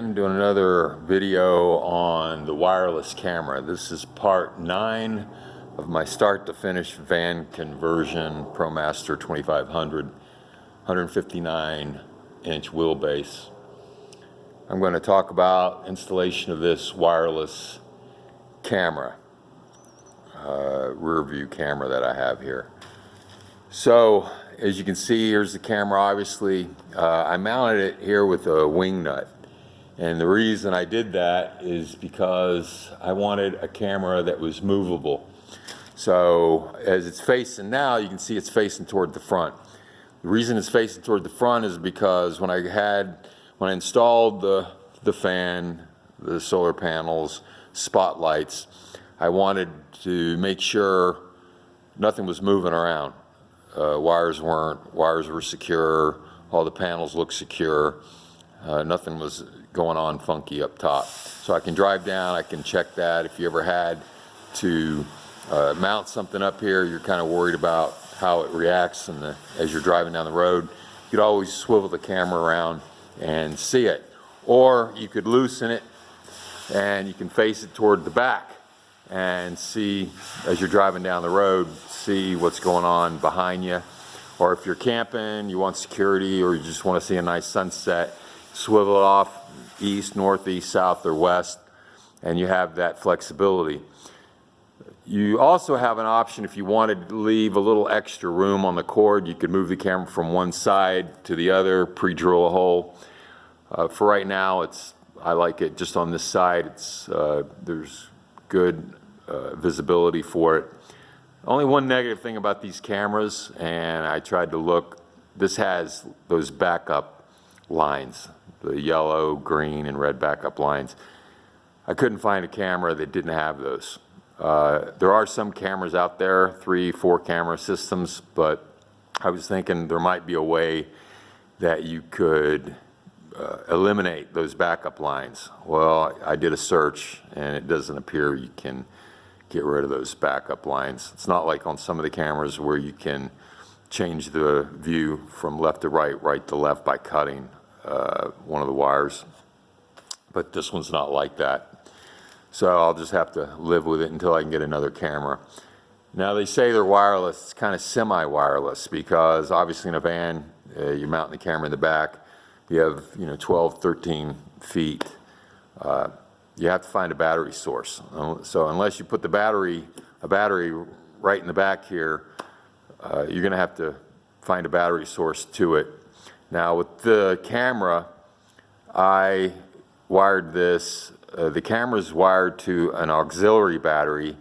again, doing another video on the wireless camera. This is part 9 of my start to finish van conversion Promaster 2500, 159 inch wheelbase. I'm going to talk about installation of this wireless camera, rear view camera that I have here. So as you can see, here's the camera. Obviously I mounted it here with a wing nut, and the reason I did that is because I wanted a camera that was movable. So as it's facing now, you can see it's facing toward the front. The reason it's facing toward the front is because when I installed the fan, the solar panels, spotlights, I wanted to make sure nothing was moving around. Wires were secure, all the panels looked secure, nothing was going on funky up top. So I can drive down, I can check that. If you ever had to mount something up here, you're kind of worried about how it reacts as you're driving down the road, you could always swivel the camera around and see it. Or you could loosen it and you can face it toward the back and see, as you're driving down the road, see what's going on behind you. Or if you're camping, you want security, or you just want to see a nice sunset, swivel it off east, northeast, south, or west, and you have that flexibility. You also have an option if you wanted to leave a little extra room on the cord. You could move the camera from one side to the other, pre-drill a hole. For right now, I like it just on this side. There's good visibility for it. Only one negative thing about these cameras, and I tried to look, this has those backup lines, the yellow, green, and red backup lines. I couldn't find a camera that didn't have those. There are some cameras out there, 3-4 camera systems, but I was thinking there might be a way that you could eliminate those backup lines. Well, I did a search and it doesn't appear you can get rid of those backup lines. It's not like on some of the cameras where you can change the view from left to right, right to left by cutting one of the wires, but this one's not like that. So I'll just have to live with it until I can get another camera. Now they say they're wireless. It's kind of semi-wireless because obviously in a van, you're mounting the camera in the back. You have 12, 13 feet. You have to find a battery source. So unless you put a battery right in the back here, you're going to have to find a battery source to it. Now with the camera, I wired this. The camera's wired to an auxiliary battery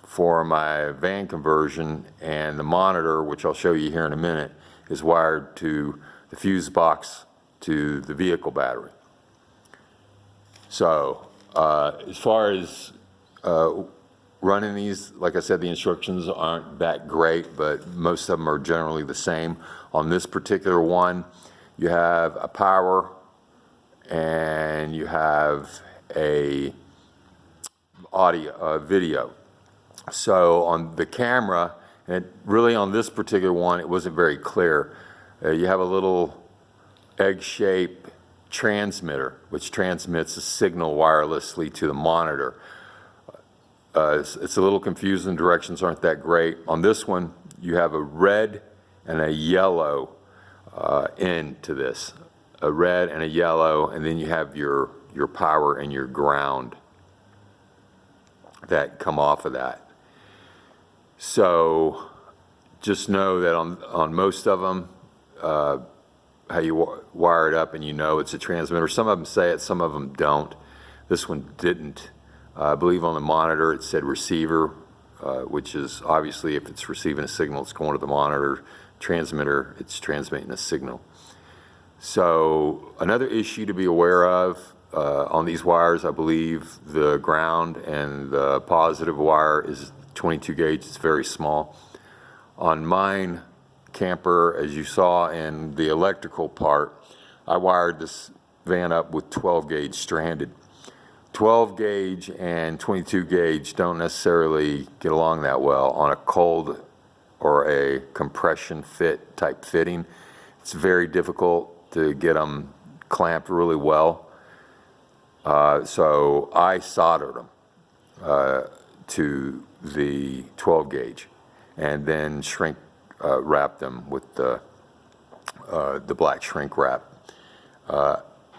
for my van conversion, and the monitor, which I'll show you here in a minute, is wired to the fuse box to the vehicle battery. So as far as running these, like I said, the instructions aren't that great, but most of them are generally the same. On this particular one, you have a power and you have a video. So on the camera, and really on this particular one, it wasn't very clear. You have a little egg-shaped transmitter which transmits a signal wirelessly to the monitor. It's a little confusing, directions aren't that great. On this one, you have a red and a yellow end to this. A red and a yellow, and then you have your power and your ground that come off of that. So just know that on most of them, how you wire it up and it's a transmitter. Some of them say it, some of them don't. This one didn't. I believe on the monitor it said receiver, which is obviously if it's receiving a signal, it's going to the monitor. Transmitter, it's transmitting a signal. So another issue to be aware of on these wires, I believe the ground and the positive wire is 22 gauge, it's very small. On mine camper, as you saw in the electrical part, I wired this van up with 12 gauge stranded. 12 gauge and 22 gauge don't necessarily get along that well on a cold or a compression fit type fitting. It's very difficult to get them clamped really well. So I soldered them to the 12 gauge and then shrink wrapped them with the black shrink wrap.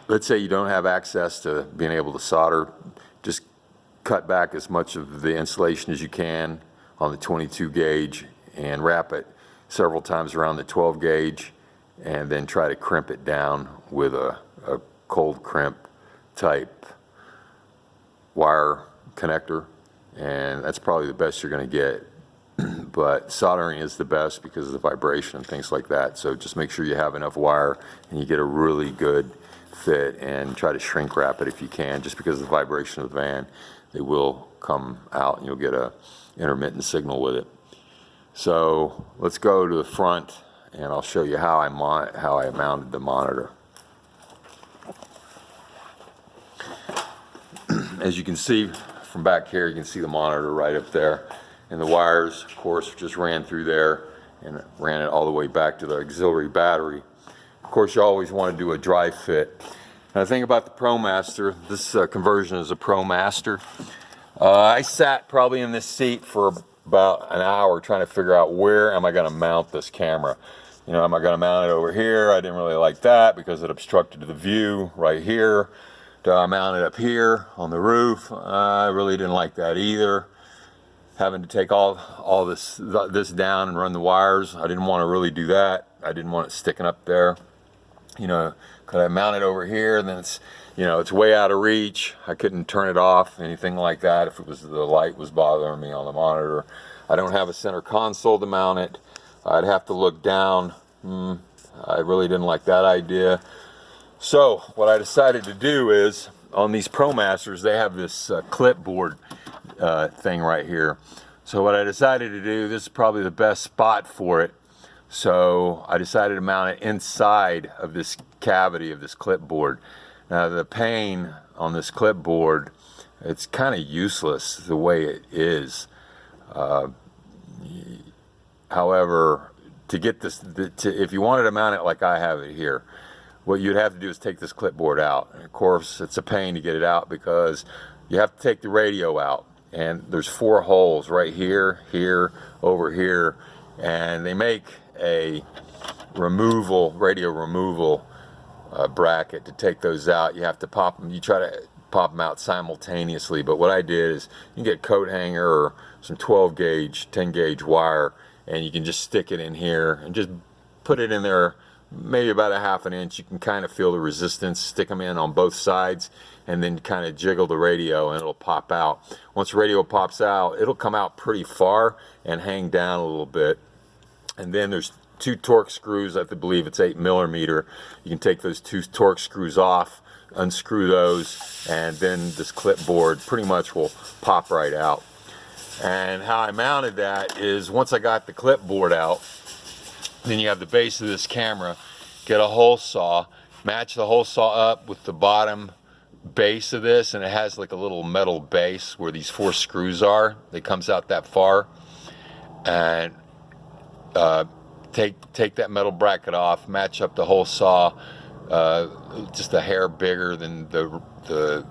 Let's say you don't have access to being able to solder, just cut back as much of the insulation as you can on the 22 gauge and wrap it several times around the 12 gauge, and then try to crimp it down with a cold crimp type wire connector, and that's probably the best you're going to get. But soldering is the best because of the vibration and things like that. So just make sure you have enough wire and you get a really good fit, and try to shrink wrap it if you can, just because of the vibration of the van. They will come out and you'll get a intermittent signal with it. So let's go to the front and I'll show you how I mounted the monitor. As you can see from back here, you can see the monitor right up there, and the wires, of course, just ran through there and ran it all the way back to the auxiliary battery. Of course, you always want to do a dry fit. Now, the thing about the Promaster, this conversion is a Promaster. I sat probably in this seat for about an hour trying to figure out where am I going to mount this camera. You know, am I going to mount it over here? I didn't really like that because it obstructed the view right here. Do I mount it up here on the roof? I really didn't like that either. Having to take all this down and run the wires, I didn't want to really do that. I didn't want it sticking up there. You know, could I mount it over here? And then it's, you know, it's way out of reach. I couldn't turn it off, anything like that, if it was the light was bothering me on the monitor. I don't have a center console to mount it. I'd have to look down. I really didn't like that idea. So what I decided to do is, on these Promasters, they have this clipboard thing right here. So what I decided to do, this is probably the best spot for it. So I decided to mount it inside of this cavity of this clipboard. Now the pane on this clipboard, it's kind of useless the way it is. However, to get this, if you wanted to mount it like I have it here, what you'd have to do is take this clipboard out. And of course, it's a pain to get it out because you have to take the radio out. And there's 4 holes right here, here, over here. And they make a radio removal bracket to take those out. You have to pop them. You try to pop them out simultaneously. But what I did is you can get a coat hanger or some 12 gauge, 10 gauge wire, and you can just stick it in here and just put it in there maybe about a ½ inch. You can kind of feel the resistance. Stick them in on both sides and then kind of jiggle the radio and it'll pop out. Once the radio pops out, it'll come out pretty far and hang down a little bit. And then there's 2 Torx screws. I believe it's 8mm. You can take those 2 Torx screws off, unscrew those, and then this clipboard pretty much will pop right out. And how I mounted that is, once I got the clipboard out, then you have the base of this camera, get a hole saw, match the hole saw up with the bottom base of this, and it has like a little metal base where these 4 screws are. It comes out that far, and take that metal bracket off, match up the hole saw just a hair bigger than the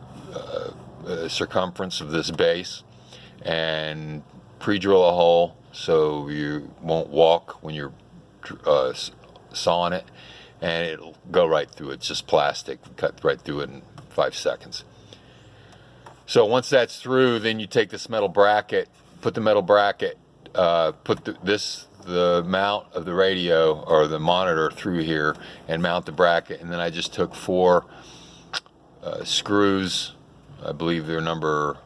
circumference of this base, and pre-drill a hole so you won't walk when you're sawing it, and it'll go right through it. It's just plastic, cut right through it in 5 seconds. So once that's through, then you take this metal bracket, put the metal bracket, put the mount of the radio or the monitor through here and mount the bracket. And then I just took 4 screws, I believe they're number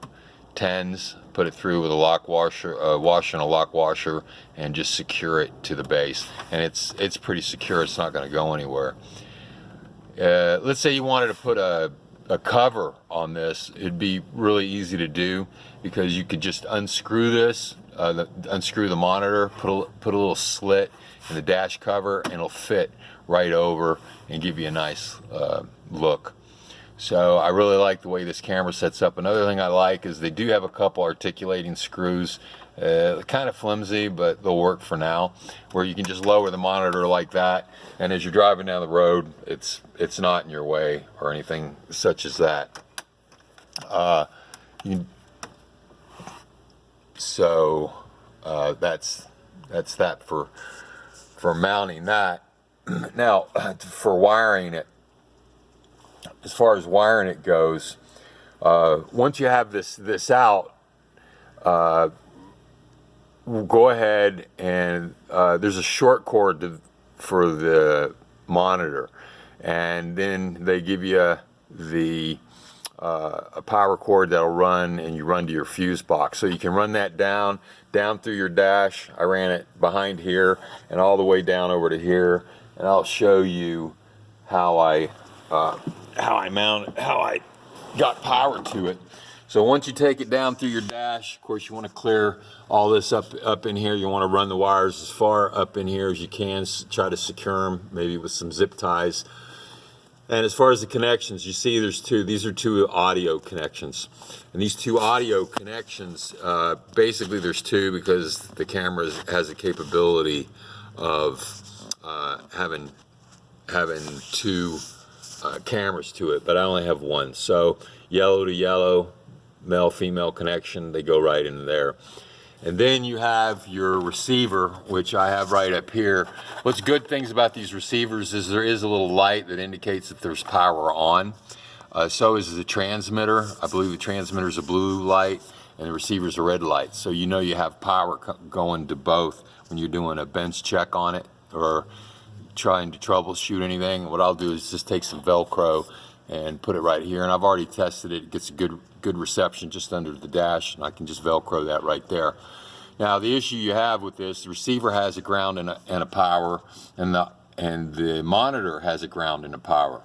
10s, put it through with a lock washer, and a lock washer, and just secure it to the base. And it's pretty secure. It's not going to go anywhere. Let's say you wanted to put a cover on this. It'd be really easy to do because you could just unscrew this, unscrew the monitor, put a little slit in the dash cover, and it'll fit right over and give you a nice look. So I really like the way this camera sets up. Another thing I like is they do have a couple articulating screws, kind of flimsy, but they'll work for now, where you can just lower the monitor like that, and as you're driving down the road, it's not in your way or anything such as that. you, so that's that for mounting that. Now, for wiring it, as far as wiring it goes, once you have this out, we'll go ahead and there's a short cord for the monitor, and then they give you a power cord that'll run, and you run to your fuse box. So you can run that down through your dash. I ran it behind here and all the way down over to here, and I'll show you how I got power to it. So once you take it down through your dash, of course you want to clear all this up in here. You want to run the wires as far up in here as you can. Try to secure them, maybe with some zip ties. And as far as the connections, you see there's two. These are two audio connections. And these two audio connections, basically there's two because the camera has the capability of having two cameras to it, but I only have one. So yellow to yellow, male female connection, they go right in there. And then you have your receiver, which I have right up here. What's good things about these receivers is there is a little light that indicates that there's power on. So is the transmitter. I believe the transmitter is a blue light and the receiver is a red light. So you know you have power going to both when you're doing a bench check on it or trying to troubleshoot anything. What I'll do is just take some Velcro and put it right here, and I've already tested it. It gets a good reception just under the dash, and I can just Velcro that right there. Now the issue you have with this, the receiver has a ground and a power, and the monitor has a ground and a power.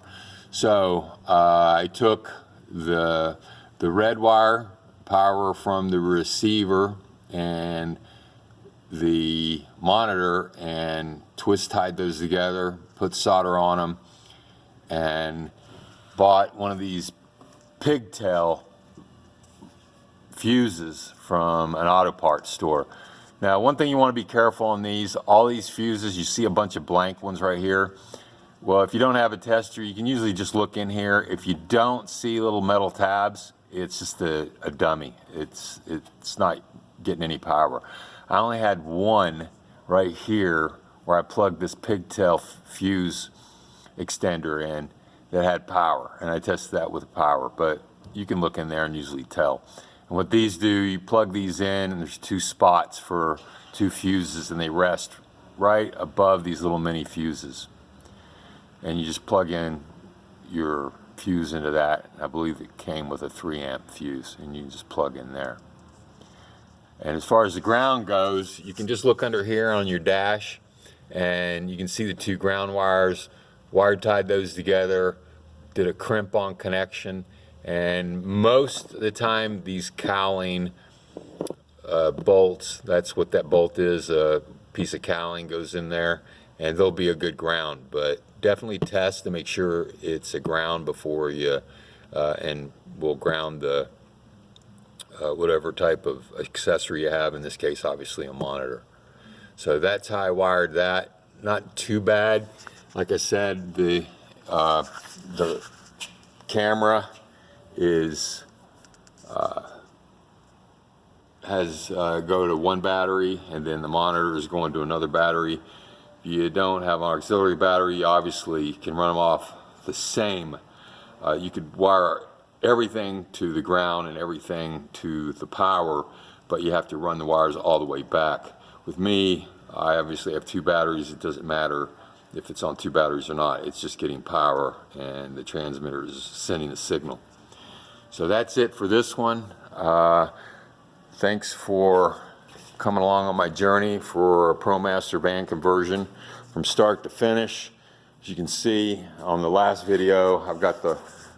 So I took the red wire power from the receiver and the monitor and twist tied those together, put solder on them, and bought one of these pigtail fuses from an auto parts store. Now, one thing you want to be careful on all these fuses, you see a bunch of blank ones right here. Well, if you don't have a tester, you can usually just look in here. If you don't see little metal tabs, it's just a dummy. It's not getting any power. I only had one right here where I plugged this pigtail fuse extender in that had power, and I tested that with power, but you can look in there and usually tell. And what these do, you plug these in, and there's two spots for two fuses, and they rest right above these little mini fuses. And you just plug in your fuse into that. I believe it came with a 3-amp fuse, and you can just plug in there. And as far as the ground goes, you can just look under here on your dash, and you can see the two ground wires. Wire tied those together, did a crimp-on connection, and most of the time these cowling bolts, that's what that bolt is, a piece of cowling goes in there, and they'll be a good ground. But definitely test to make sure it's a ground before you, and we'll ground the whatever type of accessory you have, in this case obviously a monitor. So that's how I wired that. Not too bad. Like I said, the camera has go to one battery, and then the monitor is going to another battery. If you don't have an auxiliary battery, you obviously can run them off the same. You could wire everything to the ground and everything to the power, but you have to run the wires all the way back. With me, I obviously have two batteries. It doesn't matter if it's on two batteries or not. It's just getting power, and the transmitter is sending a signal. So that's it for this one. Thanks for coming along on my journey for a Promaster band conversion from start to finish. As you can see on the last video, I've got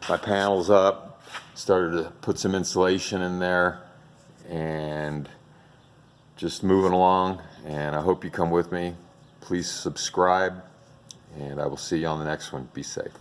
my panels up, started to put some insulation in there, and just moving along. And I hope you come with me. Please subscribe, and I will see you on the next one. Be safe.